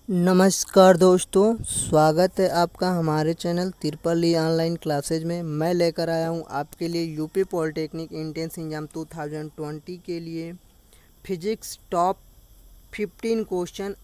नमस्कार दोस्तों, स्वागत है आपका हमारे चैनल त्रिपल ई ऑनलाइन क्लासेज में। मैं लेकर आया हूं आपके लिए यूपी पॉलिटेक्निक एंट्रेंस एग्जाम 2020 के लिए फिजिक्स टॉप 15 क्वेश्चन।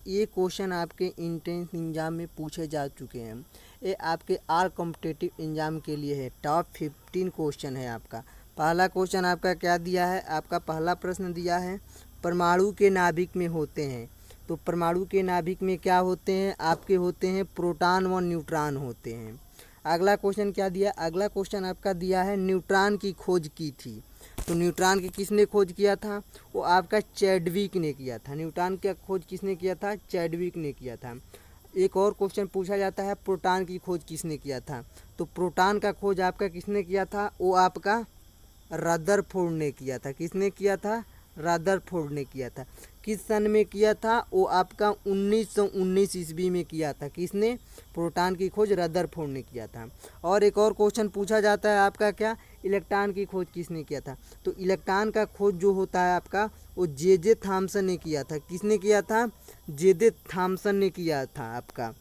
ये क्वेश्चन आपके एंट्रेंस एग्जाम में पूछे जा चुके हैं। ये आपके ऑल कॉम्पिटिटिव एग्जाम के लिए है। टॉप 15 क्वेश्चन है आपका। पहला क्वेश्चन आपका क्या दिया है? आपका पहला प्रश्न दिया है परमाणु के नाभिक में होते हैं। तो परमाणु के नाभिक में क्या होते हैं? आपके होते हैं प्रोटॉन व न्यूट्रॉन होते हैं। अगला क्वेश्चन क्या दिया? अगला क्वेश्चन आपका दिया है न्यूट्रॉन की खोज की थी। तो न्यूट्रॉन की किसने खोज किया था? वो आपका चैडविक ने किया था। न्यूट्रॉन की खोज किसने किया था? चैडविक ने किया था। एक और क्वेश्चन पूछा जाता है प्रोटॉन की खोज किसने किया था? तो प्रोटॉन का खोज आपका किसने किया था? वो आपका रदरफोर्ड ने किया था। किसने किया था? रदरफोर्ड ने किया था। किस सन में किया था? वो आपका 1919 ईस्वी में किया था। किसने? प्रोटॉन की खोज रदरफोर्ड ने किया था। और एक और क्वेश्चन पूछा जाता है आपका क्या? इलेक्ट्रॉन की खोज किसने किया था? तो इलेक्ट्रॉन का खोज जो होता है आपका वो जे थॉमसन ने किया था। किसने किया था? जे थॉमसन ने किया था। आपका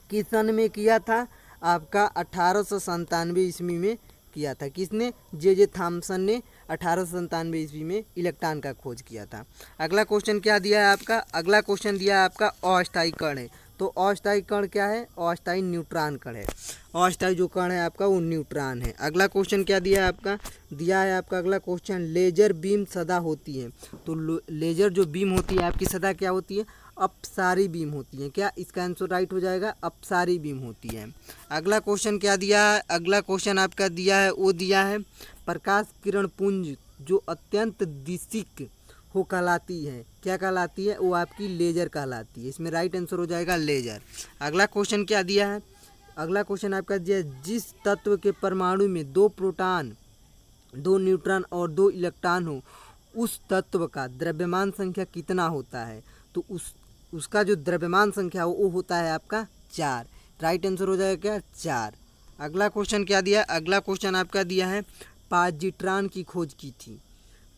किस सन में किया था? आपका 1897 ईस्वी में किया था। किसने? जे थॉमसन ने 1897 ईस्वी में इलेक्ट्रॉन का खोज किया था। अगला क्वेश्चन क्या दिया है आपका? अगला क्वेश्चन दिया है आपका अस्थायी कण है। तो अस्थायी कण क्या है? अस्थायी न्यूट्रॉन कण है। अस्थायी जो कण है आपका वो न्यूट्रॉन है। अगला क्वेश्चन क्या दिया है आपका? दिया है आपका अगला क्वेश्चन लेजर बीम सदा होती है। तो लेजर जो बीम होती है आपकी सदा क्या होती है? अपसारी बीम होती है। क्या इसका आंसर राइट हो जाएगा? अपसारी बीम होती है। अगला क्वेश्चन क्या दिया है? अगला क्वेश्चन आपका दिया है वो दिया है प्रकाश किरण पुंज जो अत्यंत दिशिक हो कहलाती है। क्या कहलाती है? वो आपकी लेजर कहलाती है। इसमें राइट आंसर हो जाएगा लेजर। अगला क्वेश्चन क्या दिया है? अगला क्वेश्चन आपका दिया है जिस तत्व के परमाणु में 2 प्रोटॉन 2 न्यूट्रॉन और 2 इलेक्ट्रॉन हो उस तत्व का द्रव्यमान संख्या कितना होता है? तो उसका जो द्रव्यमान संख्या वो होता है आपका 4। राइट आंसर हो जाएगा क्या? 4। अगला क्वेश्चन क्या दिया? अगला क्वेश्चन आपका दिया है पॉजिट्रॉन की खोज की थी।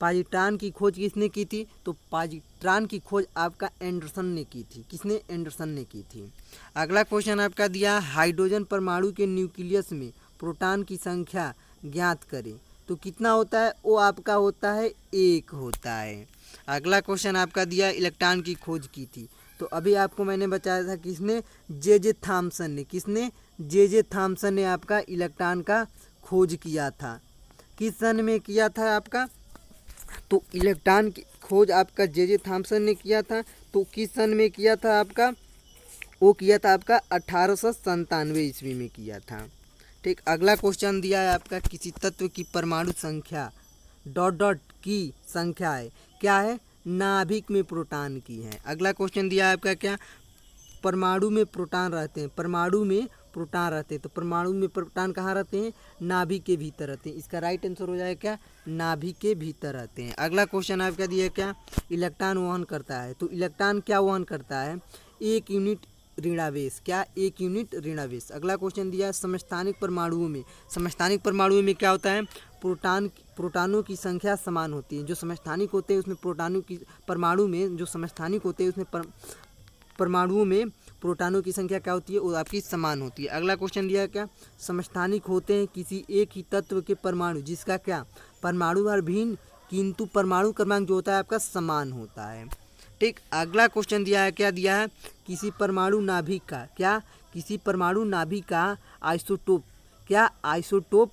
पॉजिट्रॉन की खोज किसने की थी? तो पॉजिट्रॉन की खोज आपका एंडरसन ने की थी। किसने? एंडरसन ने की थी। अगला क्वेश्चन आपका दिया हाइड्रोजन परमाणु के न्यूक्लियस में प्रोटॉन की संख्या ज्ञात करें। तो कितना होता है? वो आपका होता है 1 होता है। अगला क्वेश्चन आपका दिया इलेक्ट्रॉन की खोज की थी। तो अभी आपको मैंने बताया था किसने? जे थॉमसन ने। किसने? जे थॉमसन ने आपका इलेक्ट्रॉन का खोज किया था। किस सन में किया था आपका? तो इलेक्ट्रॉन की खोज आपका जे थॉमसन ने किया था। तो किस सन में किया था आपका? वो किया था आपका 1897 ईस्वी में किया था। ठीक। अगला क्वेश्चन दिया है आपका किसी तत्व की परमाणु संख्या डॉट डॉट की संख्या है। क्या है? नाभिक में प्रोटॉन की है। अगला क्वेश्चन दिया है आपका क्या? परमाणु में प्रोटॉन रहते हैं। परमाणु में प्रोटॉन रहते हैं। तो परमाणु में प्रोटॉन कहाँ रहते हैं? नाभिक के भीतर रहते हैं। इसका राइट आंसर हो जाएगा क्या? नाभिक के भीतर रहते हैं। अगला क्वेश्चन आपका दिया क्या? इलेक्ट्रॉन वहन करता है। तो इलेक्ट्रॉन क्या वहन करता है? 1 यूनिट ऋणावेश। क्या? 1 यूनिट ऋणावेश। अगला क्वेश्चन दिया है समस्थानिक परमाणुओं में। समस्थानिक परमाणुओं में क्या होता है? प्रोटॉनों की संख्या समान होती है। जो समस्थानिक होते हैं उसमें प्रोटॉनों की परमाणु में जो समस्थानिक होते हैं उसमें परमाणुओं में प्रोटॉनों की संख्या क्या होती है? वो आपकी समान होती है। अगला क्वेश्चन दिया क्या? समस्थानिक होते हैं किसी एक ही तत्व के परमाणु जिसका क्या? परमाणु भार भिन्न किंतु परमाणु क्रमांक जो होता है आपका समान होता है। ठीक। अगला क्वेश्चन दिया है क्या? दिया है किसी परमाणु नाभिक का क्या? किसी परमाणु नाभिक का आइसोटोप। क्या? आइसोटोप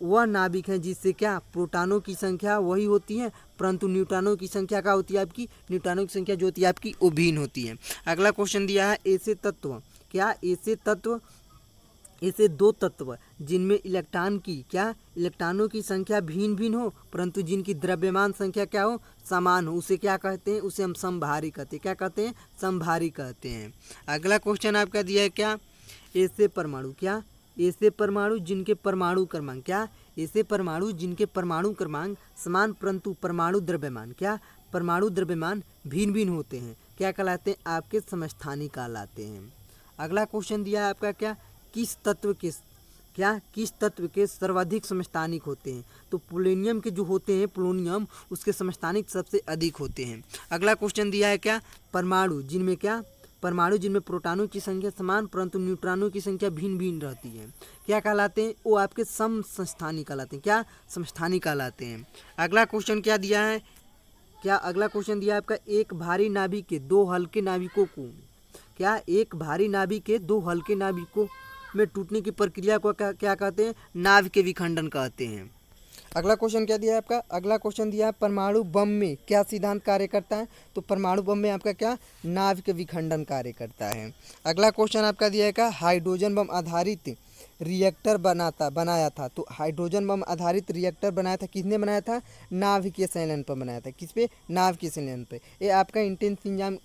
वह नाभिक है जिससे क्या? प्रोटॉनों की संख्या वही होती है परंतु न्यूट्रॉनों की संख्या क्या होती है आपकी? न्यूट्रॉनों की संख्या जो होती है आपकी वो भिन्न होती है। अगला क्वेश्चन दिया है ऐसे तत्व। क्या? ऐसे 2 तत्व जिनमें इलेक्ट्रॉन की क्या? इलेक्ट्रॉनों की संख्या भिन्न भिन्न हो परंतु जिनकी द्रव्यमान संख्या क्या हो? समान हो। उसे क्या कहते हैं? उसे हम समभारी कहते हैं। क्या कहते हैं? समभारी कहते हैं। अगला क्वेश्चन आपका दिया है क्या? ऐसे परमाणु। क्या? ऐसे परमाणु जिनके परमाणु क्रमांक। क्या? ऐसे परमाणु जिनके परमाणु क्रमांक समान परंतु परमाणु द्रव्यमान। क्या? परमाणु द्रव्यमान भिन्न भिन्न होते हैं। क्या कहलाते हैं? आपके समस्थानिक कहलाते हैं। अगला क्वेश्चन दिया है आपका क्या? किस तत्व के क्या? किस तत्व के सर्वाधिक समस्थानिक होते हैं? तो पोलोनियम के जो होते हैं पोलोनियम उसके समस्थानिक सबसे अधिक होते हैं। अगला क्वेश्चन दिया है क्या? परमाणु जिनमें क्या? परमाणु जिनमें प्रोटॉनों की संख्या समान परंतु न्यूट्रॉनों की संख्या भिन्न भिन्न रहती है, क्या कहलाते हैं? वो आपके समस्थानी कहलाते हैं। क्या? समस्थानी कहलाते हैं। अगला क्वेश्चन क्या दिया है? अगला क्वेश्चन दिया है आपका, एक भारी नाभिक के दो हल्के नाभिकों को एक भारी नाभिक के दो हल्के नाभिकों में टूटने की प्रक्रिया को क्या कहते हैं? नाभिक विखंडन कहते हैं। अगला क्वेश्चन क्या दिया है आपका? अगला क्वेश्चन दिया है, परमाणु बम में क्या सिद्धांत कार्य करता है? तो परमाणु बम में आपका क्या? नाभिक विखंडन कार्य करता है। अगला क्वेश्चन आपका दिया है, हाइड्रोजन बम आधारित रिएक्टर बनाया था। तो हाइड्रोजन बम आधारित रिएक्टर बनाया था, किसने बनाया था? नाभिकीय संयंत्र पर बनाया था। किस पे? नाभिकीय संयंत्र पे। ये आपका इंटेंस एग्जाम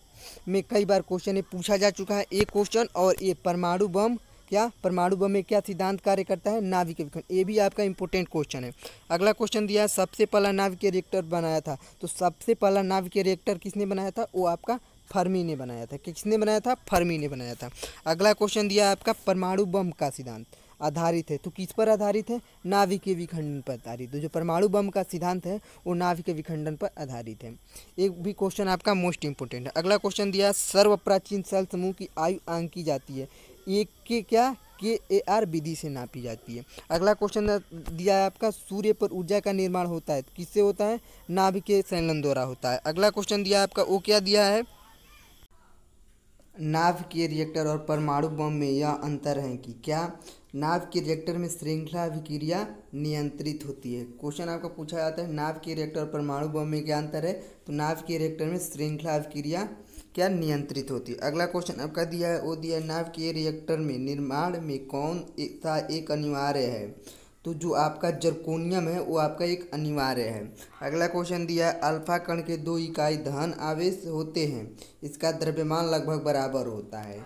में कई बार क्वेश्चन पूछा जा चुका है एक क्वेश्चन। और ये परमाणु बम में क्या सिद्धांत कार्य करता है? नाभिक विखंडन। ये भी आपका इंपॉर्टेंट क्वेश्चन है। अगला क्वेश्चन दिया है, सबसे पहला नाभिकीय रिएक्टर बनाया था। तो सबसे पहला नाभिकीय रिएक्टर किसने बनाया था? वो आपका फर्मी ने बनाया था। किसने बनाया था? फर्मी ने बनाया था। अगला क्वेश्चन दिया है आपका, परमाणु बम का सिद्धांत आधारित है। तो किस पर आधारित है? नाभिकीय विखंडन पर आधारित। तो जो परमाणु बम का सिद्धांत है वो नाभिकीय विखंडन पर आधारित है। एक भी क्वेश्चन आपका मोस्ट इंपोर्टेंट है। अगला क्वेश्चन दिया, सर्वप्राचीन सेल समूह की आयु आंकी जाती है। एक के KAR विधि से नापी जाती है। अगला क्वेश्चन दिया है आपका, सूर्य पर ऊर्जा का निर्माण होता है। किससे होता है? नाभिकीय संयंत्र द्वारा होता है। अगला क्वेश्चन दिया है आपका, वो क्या दिया है? नाभिकीय रिएक्टर और परमाणु बम में यह अंतर है कि क्या? नाभिकीय रिएक्टर में श्रृंखला अभिक्रिया नियंत्रित होती है। क्वेश्चन आपका पूछा जाता है, नाभिकीय रिएक्टर और परमाणु बम में क्या अंतर है? तो नाभिकीय रिएक्टर में श्रृंखला अभिक्रिया क्या नियंत्रित होती है। अगला क्वेश्चन आपका दिया है, वो दिया है, नाभिकीय रिएक्टर में निर्माण में कौन सा एक अनिवार्य है? तो जो आपका जर्कोनियम है वो आपका एक अनिवार्य है। अगला क्वेश्चन दिया है, अल्फा कण के 2 इकाई धन आवेश होते हैं, इसका द्रव्यमान लगभग बराबर होता है।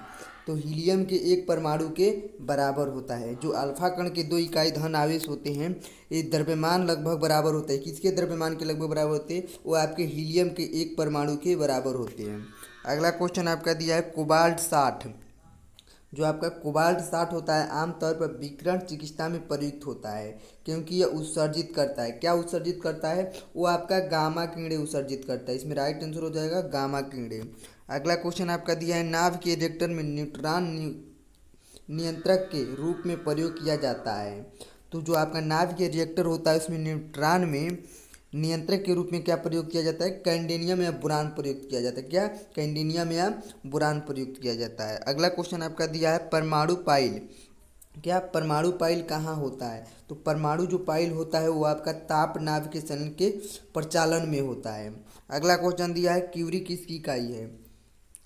तो हीलियम के एक परमाणु के बराबर होता है। जो अल्फा कण के 2 इकाई धन आवेश होते हैं, ये द्रव्यमान लगभग बराबर होता है। किसके द्रव्यमान के लगभग बराबर होते हैं? वो आपके हीलियम के एक परमाणु के बराबर होते हैं। अगला क्वेश्चन आपका दिया है, कोबाल्ट 60। जो आपका कोबाल्ट 60 होता है आमतौर पर विकिरण चिकित्सा में प्रयुक्त होता है, क्योंकि यह उत्सर्जित करता है। क्या उत्सर्जित करता है? वो आपका गामा किरणें उत्सर्जित करता है। इसमें राइट आंसर हो जाएगा गामा किरणें। अगला क्वेश्चन आपका दिया है, नाभिकीय रिएक्टर में न्यूट्रॉन नियंत्रक के रूप में प्रयोग किया जाता है। तो जो आपका नाभिकीय रिएक्टर होता है उसमें न्यूट्रॉन में नियंत्रक के रूप में क्या प्रयोग किया जाता है? कैडमियम या बोरान प्रयुक्त किया जाता है। क्या? कैडमियम या बोरान प्रयुक्त किया जाता है। अगला क्वेश्चन आपका दिया है, परमाणु पाइल। क्या? परमाणु पाइल कहाँ होता है? तो परमाणु जो पाइल होता है वो आपका ताप नाभिकीय संयंत्र के प्रचालन में होता है। अगला क्वेश्चन दिया है, क्यूरी किसकी इकाई है?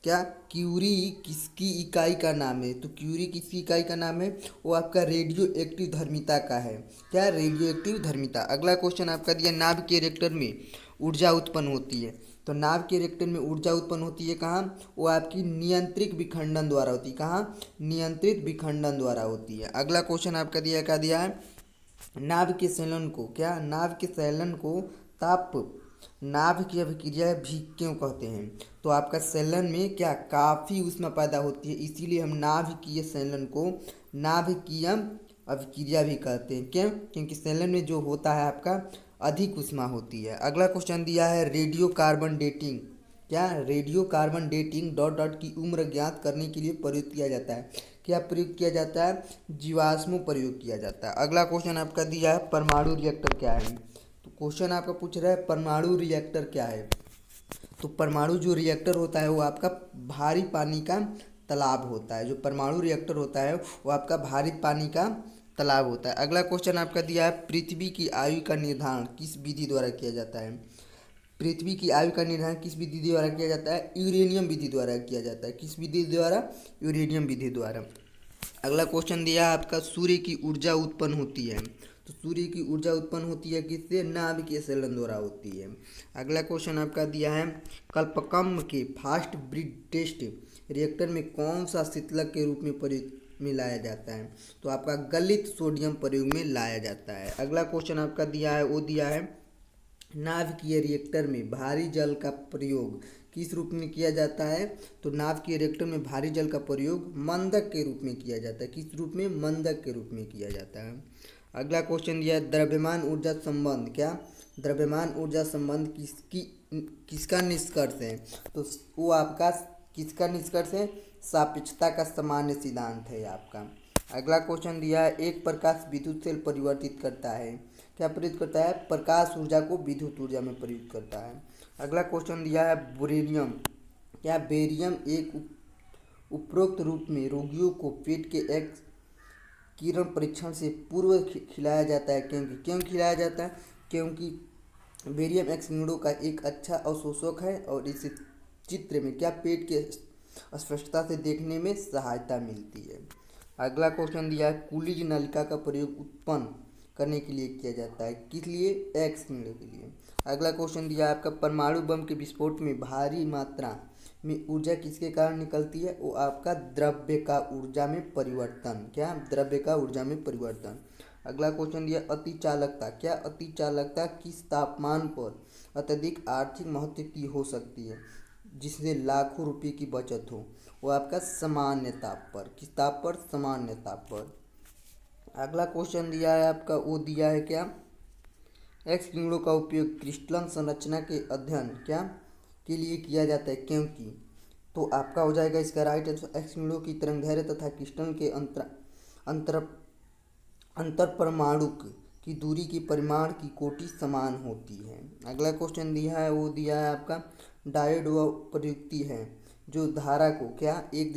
क्या? क्यूरी किसकी इकाई का नाम है? तो क्यूरी किसकी इकाई का नाम है? वो आपका रेडियो एक्टिव धर्मिता का है। क्या? रेडियो एक्टिव धर्मिता। अगला क्वेश्चन आपका दिया, नाभिकीय रिएक्टर में ऊर्जा उत्पन्न होती है। तो नाभिकीय रिएक्टर में ऊर्जा उत्पन्न होती है कहाँ? वो आपकी नियंत्रित विखंडन द्वारा होती है। कहाँ? नियंत्रित विखंडन द्वारा होती है। अगला क्वेश्चन आपका दिया, क्या दिया है? नाभिकीय संयंत्र को क्या? नाभिकीय संयंत्र को ताप नाभिकीय अभिक्रिया भी क्यों कहते हैं? तो आपका संयंत्र में क्या? काफ़ी ऊष्मा पैदा होती है, इसीलिए हम नाभिकीय संयंत्र को नाभिकीय अभिक्रिया भी कहते हैं। क्यों? क्योंकि संयंत्र में जो होता है आपका अधिक ऊष्मा होती है। अगला क्वेश्चन दिया है, रेडियो कार्बन डेटिंग। क्या? रेडियो कार्बन डेटिंग डॉट की उम्र ज्ञात करने के लिए प्रयुक्त किया जाता है। क्या प्रयुक्त किया जाता है? जीवाश्मों प्रयोग किया जाता है। अगला क्वेश्चन आपका दिया है, परमाणु रिएक्टर क्या है? तो क्वेश्चन आपका पूछ रहा है, परमाणु रिएक्टर क्या है? तो परमाणु जो रिएक्टर होता है वो आपका भारी पानी का तालाब होता है। जो परमाणु रिएक्टर होता है वो आपका भारी पानी का तालाब होता है। अगला क्वेश्चन आपका दिया है, पृथ्वी की आयु का निर्धारण किस विधि द्वारा किया जाता है? पृथ्वी की आयु का निर्धारण किस विधि द्वारा किया जाता है? यूरेनियम विधि द्वारा किया जाता है। किस विधि द्वारा? यूरेनियम विधि द्वारा। अगला क्वेश्चन दिया है आपका, सूर्य की ऊर्जा उत्पन्न होती है। तो सूर्य की ऊर्जा उत्पन्न होती है किससे? नाभिकीय संयंत्र द्वारा होती है। अगला क्वेश्चन आपका दिया है, कल्पकम के फास्ट ब्रिड टेस्ट रिएक्टर में कौन सा शीतलक के रूप में प्रयोग में लाया जाता है? तो आपका गलित सोडियम प्रयोग में लाया जाता है। अगला क्वेश्चन आपका दिया है, वो दिया है, नाभिकीय रिएक्टर में भारी जल का प्रयोग किस रूप में किया जाता है? तो नाभिकीय रिएक्टर में भारी जल का प्रयोग मंदक के रूप में किया जाता है। किस रूप में? मंदक के रूप में किया जाता है। अगला क्वेश्चन दिया है, द्रव्यमान ऊर्जा संबंध। क्या? द्रव्यमान ऊर्जा संबंध किसका निष्कर्ष है? तो वो आपका किसका निष्कर्ष है? सापेक्षता का सामान्य सिद्धांत है आपका। अगला क्वेश्चन दिया है, एक प्रकाश विद्युत से परिवर्तित करता है। क्या प्रयुक्त करता है? प्रकाश ऊर्जा को विद्युत ऊर्जा में प्रयुक्त करता है। अगला क्वेश्चन दिया है, बेरियम। क्या बेरियम एक उपरोक्त रूप में रोगियों को पेट के एक्स किरण परीक्षण से पूर्व खिलाया जाता है? क्यों खिलाया जाता है? क्योंकि बेरियम एक्स किरणों का एक अच्छा अवशोषक है और इस चित्र में क्या पेट के स्पष्टता से देखने में सहायता मिलती है। अगला क्वेश्चन दिया है, कूलिज नलिका का प्रयोग उत्पन्न करने के लिए किया जाता है। किस लिए? एक्स किरणों के लिए। अगला क्वेश्चन दिया है आपका, परमाणु बम के विस्फोट में भारी मात्रा में ऊर्जा किसके कारण निकलती है? वो आपका द्रव्य का ऊर्जा में परिवर्तन। क्या? द्रव्य का ऊर्जा में परिवर्तन। अगला क्वेश्चन दिया, अतिचालकता। क्या अतिचालकता किस तापमान पर अत्यधिक आर्थिक महत्व की हो सकती है जिससे लाखों रुपए की बचत हो? वो आपका सामान्य ताप पर। किस ताप पर? सामान्य ताप पर। अगला क्वेश्चन दिया है आपका, वो दिया है क्या, एक्स किरणों का उपयोग क्रिस्टलन संरचना के अध्ययन क्या के लिए किया जाता है? क्योंकि तो आपका हो जाएगा इसका राइट आंसर, एक्स किरणों की तरंगदैर्घ्य तथा क्रिस्टल के अंतर परमाणु की दूरी की परिमाण की कोटि समान होती है। अगला क्वेश्चन दिया है, वो दिया है आपका, डायोड वह प्रयुक्ति है जो धारा को क्या एक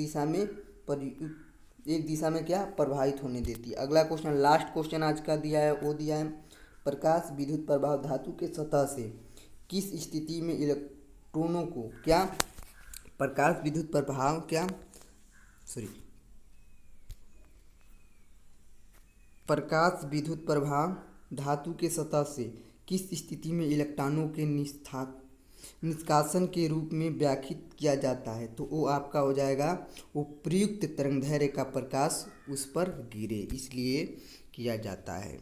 दिशा में क्या प्रवाहित होने देती है। अगला क्वेश्चन, लास्ट क्वेश्चन आज का दिया है, वो दिया है, प्रकाश विद्युत प्रभाव धातु के सतह से किस स्थिति में इलेक्ट्रॉनों को क्या प्रकाश विद्युत प्रभाव क्या प्रकाश विद्युत प्रभाव धातु के सतह से किस स्थिति में इलेक्ट्रॉनों के निष्कासन के रूप में व्याख्यायित किया जाता है? तो वो आपका हो जाएगा, वो प्रयुक्त तरंगदैर्घ्य का प्रकाश उस पर गिरे इसलिए किया जाता है।